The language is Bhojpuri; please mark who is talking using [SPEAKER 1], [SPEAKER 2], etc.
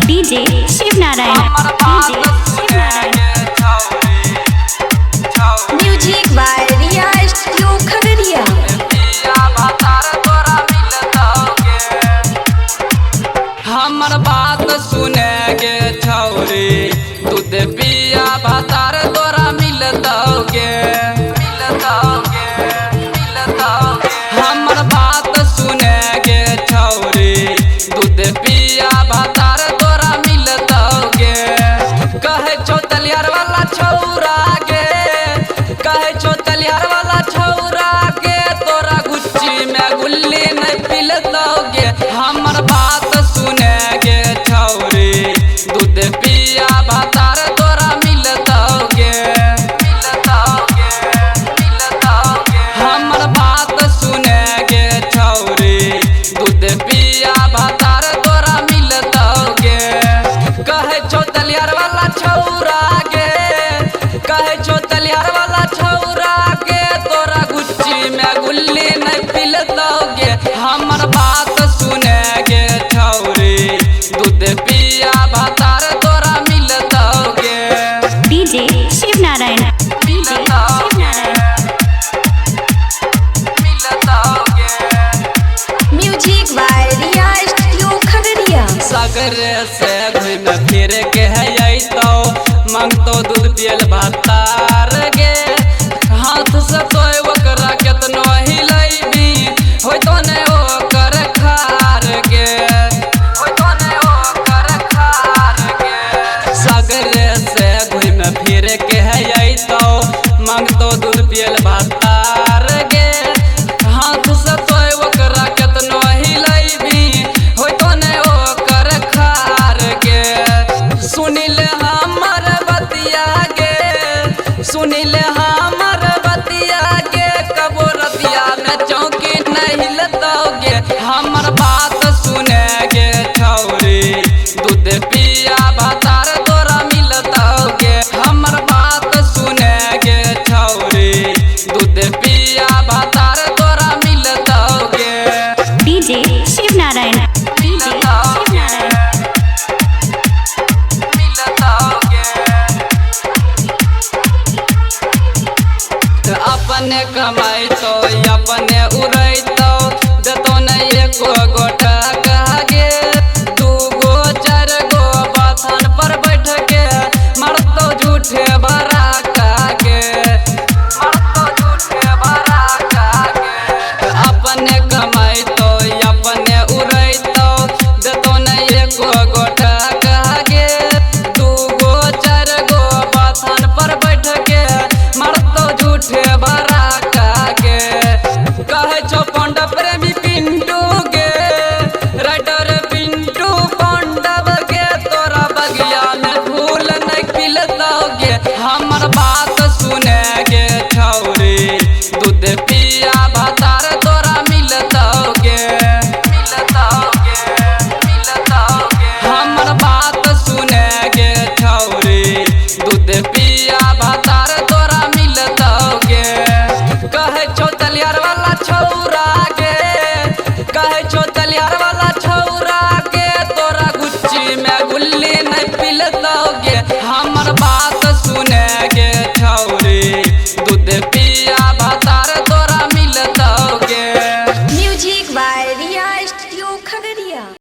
[SPEAKER 1] DJ Shiv Narayan
[SPEAKER 2] music by Riya studio Khagaria.
[SPEAKER 3] हमर बात सुने गे छौरी दूध पिया भातार तोरा मिलतौगे। हमर बात सुने गे छौरी दूध पिया भातार तोरा मिलतौगे। कहे छो तलियार वाला छौरा गे, कहे छो तलियार वाला छौरा गे, तोरा गुच्ची में गुल्ली नहीं पिलतौगे। हमर बात सुने गे छौरी दूध पिया भातार तोरा मिलतौगे। हमर बात सुने गे छौरी दूध पिया भातार तोरा मिलतौगे। कहे छो तलियार वाला छौरा गे, कहे छो तलियार वाला छौरा गे, तोरा गुच्ची में गुल्ली नहीं पिलतौगे। हमर बात सुने गे छौरी दूध पिया भातार तोरा मिलतौगे।
[SPEAKER 1] DJ Shiv Narayan
[SPEAKER 2] music by Riya studio Khagaria.
[SPEAKER 3] सगरे से घूम फिर के है तो मांगतो दूध पियल भातार गे। हाथ से तो ओकरा केतनो हिलैबी होय तो ने ओकर खार गे, होय तो ने ओकर खार गे। सगरे से घूम फिर के है तो मांगतो दूध पियल भातार गे। हाथ से तो ओकरा केतनो हिलैबी होय तो ने ओकर खार गे। सुनिल हमर बतिया गे, सुनिल हमर बतिया गे, कबो रतिया में चौकी नहीं लतौगे। हमर बात सुने गे छौरी दूध पिया भातार तोरा मिलतौगे। हमर बात सुने गे छौरी दूध पिया भातार तोरा मिलतौगे।
[SPEAKER 1] डीजे शिव नारायण
[SPEAKER 3] अपने कमाई तो अपने उड़ैतो देतो नहीं एको गोटा गे। दूगो चार गो बाथन पर बैठ के मरतो झूठे भरा गे, मरतो झूठे भरा गे। अपने कमाई तो अपने उड़ैतो देतो नहीं एको गोटा गे। दूगो चार गो बाथन पर बैठ के मरतो झूठे भरा गे। कहे छो पंडा प्रेमी पिंटू गे, राइटर पिंटू पांडव गे, तोरा बगिया में फूल नहीं खिलतौगे। हमर बात सुने गे छौरी दूध पिया भातार तोरा मिलतौगे। हमर बात सुने गे छौरी दूध पिया भातार तोरा मिलतौगे। कहे छो तलियार वाला छौरा गे, कहे छो तलियार वाला छौरा गे, तोरा गुच्ची में गुल्ली नहीं पिलतौगे। हमर बात सुने गे छौरी दूध पिया भातार तोरा मिलतौगे।
[SPEAKER 2] Music by Riya studio Khagaria.